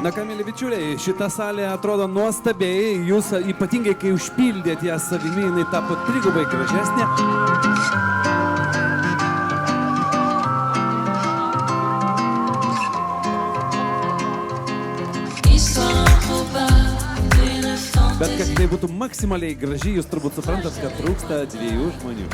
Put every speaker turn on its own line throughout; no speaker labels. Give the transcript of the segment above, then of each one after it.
Na ką, mėly bičiuliai, šita salė atrodo nuostabiai, jūs ypatingai, kai užpildėt ją savimi, jinai tapo trigubai gražesnė. Bet kad tai būtų maksimaliai graži, jūs turbūt suprantat, kad trūksta 2 žmonių.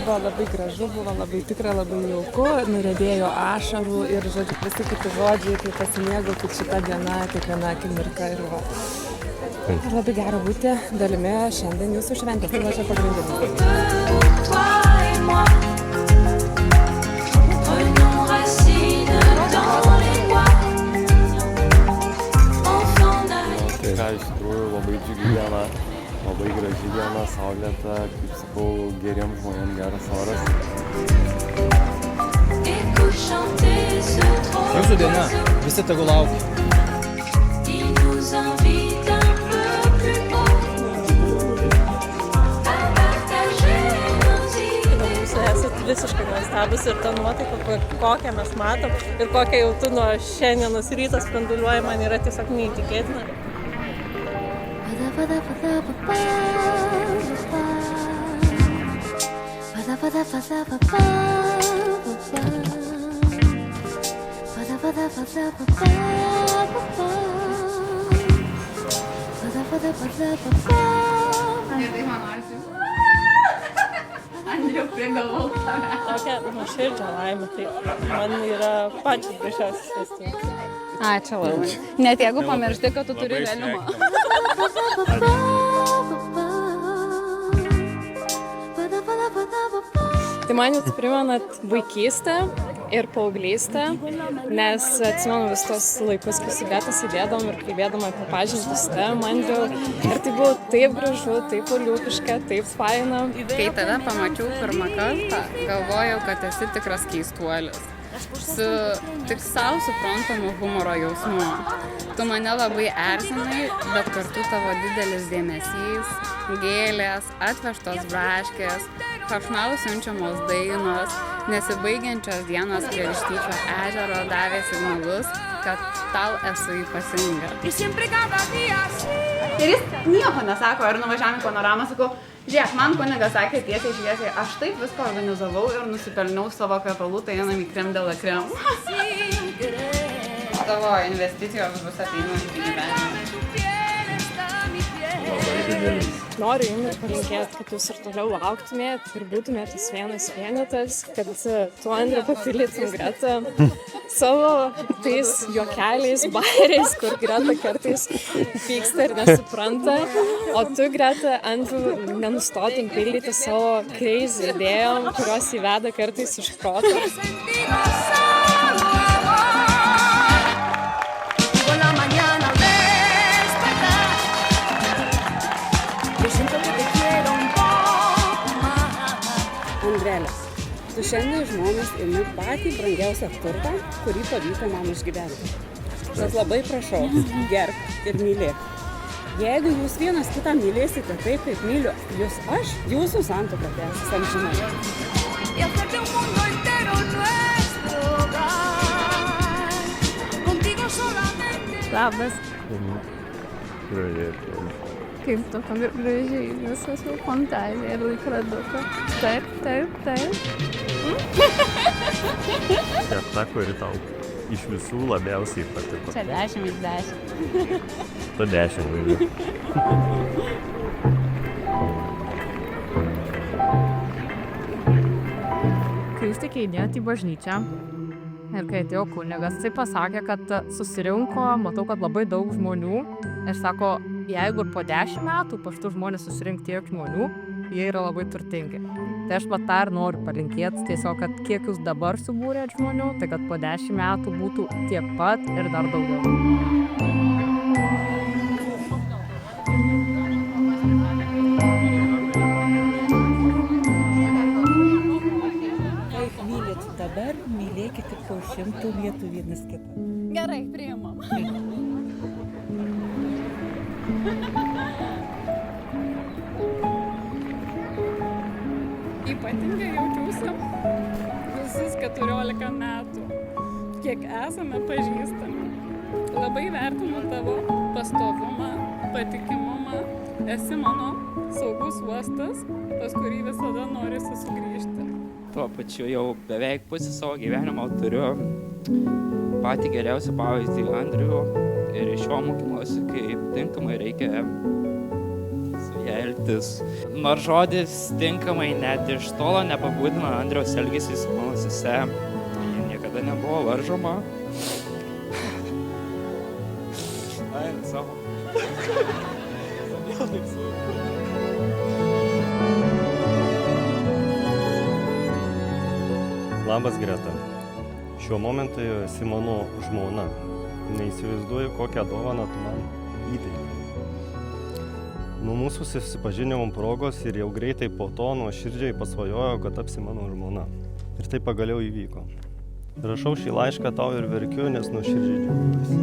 Buvo labai gražu, buvo labai tikra, labai jauku, nuriedėjo ašarų ir, žodžiu, visi kiti žodžiai, tai pasimėgaukit šitą dieną, kiekvieną akimirką ir va. Ir labai gera būti dalimi šiandien jūsų šventės, tai va čia pagrindinis.
Tai iš tikrųjų labai džiugi diena. Labai graži diena, saulėta, kaip sakau, geriems žmonėms geras oras.
Jūsų diena, visi tegu laukia.
Jūs esat visiškai nuostabus ir ta nuotaika, kokią mes matom ir kokią jau tu nuo šiandienos ryto spinduliuoji, man yra tiesiog neįtikėtina.
Andriau, prigalvau tave.
Tokia nuoširdžia laimė, tai man yra pačios gražiausios festivalis.
Ačiū labai. Net jeigu pamiršti, kad tu turi velniumą.
Tai man jūs primenat vaikystę ir paauglystę, nes atsimenu vis tos laikus, kai su Greta sėdėdom ir kalbėdom apie pažintis su tavim, Andriau. Ir tai buvo taip gražu, taip uliukiška, taip faina.
Kai tave pamačiau pirmą kartą, galvojau, kad esi tikras keistuolis. Su tik savo suprantamu humoro jausmu. Tu mane labai erzinai, bet kartu tavo didelis dėmesys, gėlės, atvežtos braškės, pašnau siunčiamos dainos, nesibaigiančios dienos prie Vištyčio ežero davė signalus, kad tau esu ypatinga.
Ir jis nieko nesako, ir nuvažiavome į panoramą, sakau, žiūrėk, man kunigas sakė tiesiai šviesiai, aš taip viską organizavau ir nusipelniau savo kvepalų, tai einam į krem de la krem. Tavo investicijos bus ateinant į gyvenimą.
Noriu jums palinkėti, kad jūs ir toliau lauktumėt ir būtumėt tas vienas vienetas, kad tu, Andriau, papildytum Gretą savo tais juokeliais, bairiais, kur Greta kartais pyksta ir nesupranta, o tu, Greta, Andriau, nenustotum pildyti savo crazy idėjom, kurios įveda kartais iš proto.
Andrelė, tu šiandien žmonės imi patį brangiausią turtą, kurį pavyko man išgyventi. Tad labai prašau, gerbk ir mylėk. Jeigu jūs vienas kitą mylėsite taip, kaip myliu jūs aš, jūsų santuoka tęsis amžinai.
Labas.
Gražiai.
Kaip tu gražiai, visas jau fantazija ir laikraduką. Taip, taip, taip.
Ir ta, kuri tau iš visų labiausiai patiko.
Čia 10 iš 10.
Tu 10 laimė.
Kai jūs tik eidėjot į bažnyčią ir kai atėjo kunigas, tai pasakė, kad susirinko, matau, kad labai daug žmonių ir sako, jeigu ir po 10 metų po šitų žmonės susirinkti tiek žmonių, jie yra labai turtingi. Tai aš tą ir noriu palinkėti tiesiog, kad kiek jūs dabar subūrėt žmonių, tai kad po 10 metų būtų tiek pat ir dar daugiau.
mylėtų vienas kitą.
Gerai, priimam. Ypatingai jaučiausi visus 14 metų, kiek esame pažįstami. Labai vertinu tavo pastovumą, patikimumą. Esi mano saugus uostas, pas kurį visada norisi sugrįžti.
Tuo pačiu jau beveik pusę savo gyvenimo turiu patį geriausią pavyzdį Andrių ir iš jo mokinuosi, kaip tinkamai reikia su ja elgtis. Nors žodis tinkamai net iš tolo nepabūdina Andriaus elgesį su mano sese. Ji niekada nebuvo varžoma. Ai, savo.
Labas Greta. Šiuo momentu esi mano žmona. Neįsivaizduoju, kokią dovaną tu man įteiki. Nuo mūsų susipažinimo progos ir jau greitai po to nuoširdžiai pasvajojau, kad tapsi mano žmona. Ir tai pagaliau įvyko. Rašau šį laišką tau ir verkiu, nes nuoširdžiai džiaugiuosi.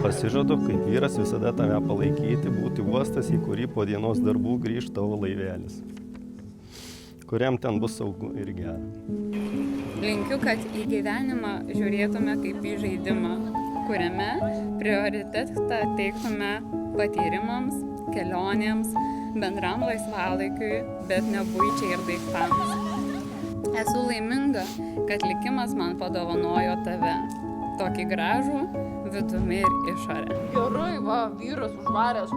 Pasižadu, kaip vyras visada tave palaikyti, būti uostas, į kurį po dienos darbų grįž tavo laivelis, kuriam ten bus saugu ir gera.
Linkiu, kad į gyvenimą žiūrėtume kaip į žaidimą, kuriame prioritetą teiktume patyrimams, kelionėms, bendram laisvalaikiui, bet ne buičiai ir daiktams. Esu laiminga, kad likimas man padovanojo tave, tokį gražų, vidumi ir išorę.
Gerai, va, vyras užvaręs.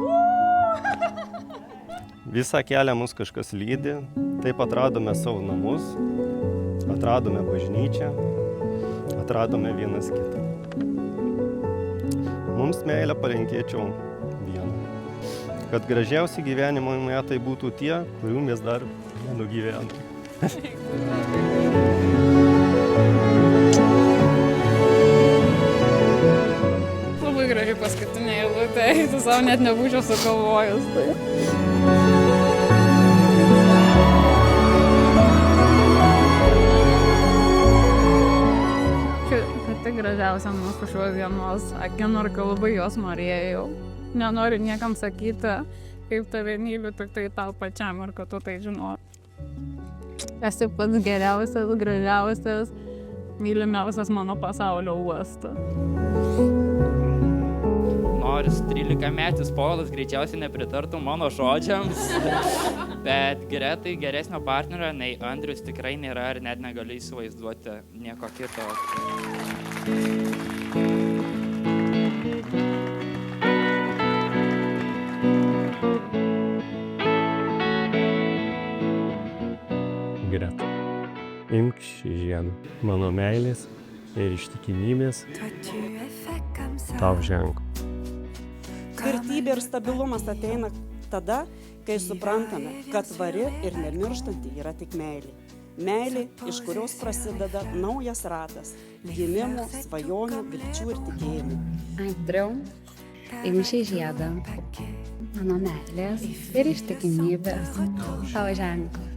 Visą kelią mus kažkas lydi, taip atradome savo namus, atradome bažnyčią, atradome vienas kitą. Mums meilę palinkėčiau vieną, kad gražiausi gyvenimo metai būtų tie, kurių mes dar nenugyvenome.
Labai gražiai paskutinė eilutė, tu savo net nebūčiau sugalvojus. Tai. Čia pati gražiausia mūsų šios dienos akimirka, labai jos norėjau. Nenoriu niekam sakyti, kaip tave myliu, tik tai tau pačiam ir kad tu tai žinot. Esi pats geriausias, gražiausias, mylimiausias mano pasaulio uostas.
Nors 13-metis Povilas greičiausiai nepritartų mano žodžiams, bet Gretai geresnio partnerio nei Andrius tikrai nėra ir net negaliu įsivaizduoti nieko kito.
Greta, imk šį žiedą, mano meilės ir ištikimybės tau ženklu.
Tvirtybė ir stabilumas ateina tada, kai suprantame, kad tvari ir nemirštanti yra tik meilė. Meilė, iš kurios prasideda naujas ratas – gimimo, svajonių, vilčių ir tikėjimų.
Andriau, imk šį žiedą, mano meilės ir ištikimybės tavo ženklu.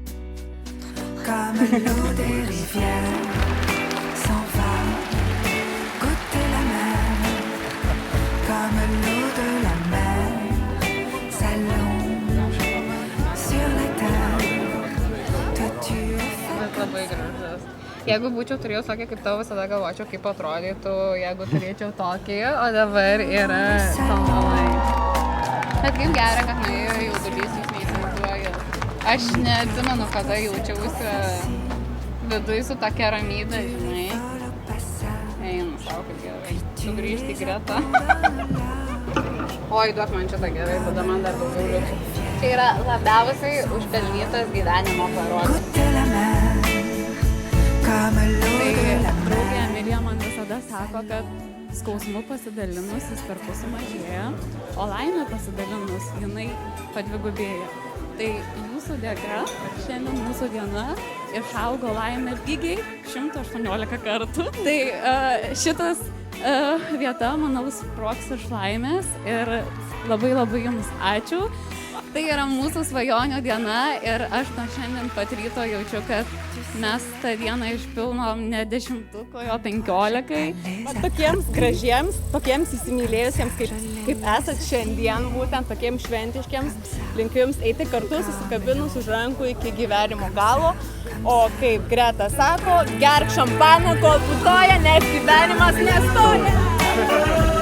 Comme l'eau des rivières s'en va goûter la mer, comme l'eau de la mer s'allonge sur la terre. Toi tu es
Bet labai gražus. Jeigu būčiau turėjus tokį kaip tau, visada galvočiau, kaip atrodytų, jeigu turėčiau tokį, o dabar yra tomai. Bet kaip gera, kad nuėjo jaudulys, jūs neįsivaizduoju. Aš neatsimenu, kada jaučiausi viduj su tokia ramybė, žinai. Einu savo, kaip gerai. Sugrįžti į Gretą. Oi, duok man šitą gerai, tada man dar daugiau liūtų. Čia yra labiausiai užpelnytas gyvenimo parodas. Tai draugė Emilija man visada sako, kad skausmu pasidalinus jis perpus sumažėja, o laimė pasidalinus jinai padvigubėja. Tai jūsų dėka šiandien mūsų diena išaugo laimė lygiai 118 kartų. Tai šitas vieta, manau, sprogs iš laimės ir labai labai jums ačiū. Tai yra mūsų svajonių diena ir aš nuo šiandien pat ryto jaučiu, kad mes tą dieną išpilnom ne 10, o 15.
Tokiems gražiems, tokiems įsimylėjusiems, kaip esat šiandien, būtent tokiems šventiškiams, linkiu jums eiti kartu, susikabinus už rankų iki gyvenimo galo. O kaip Greta sako, gerk šampaną, kol putoja, nes gyvenimas nestoja.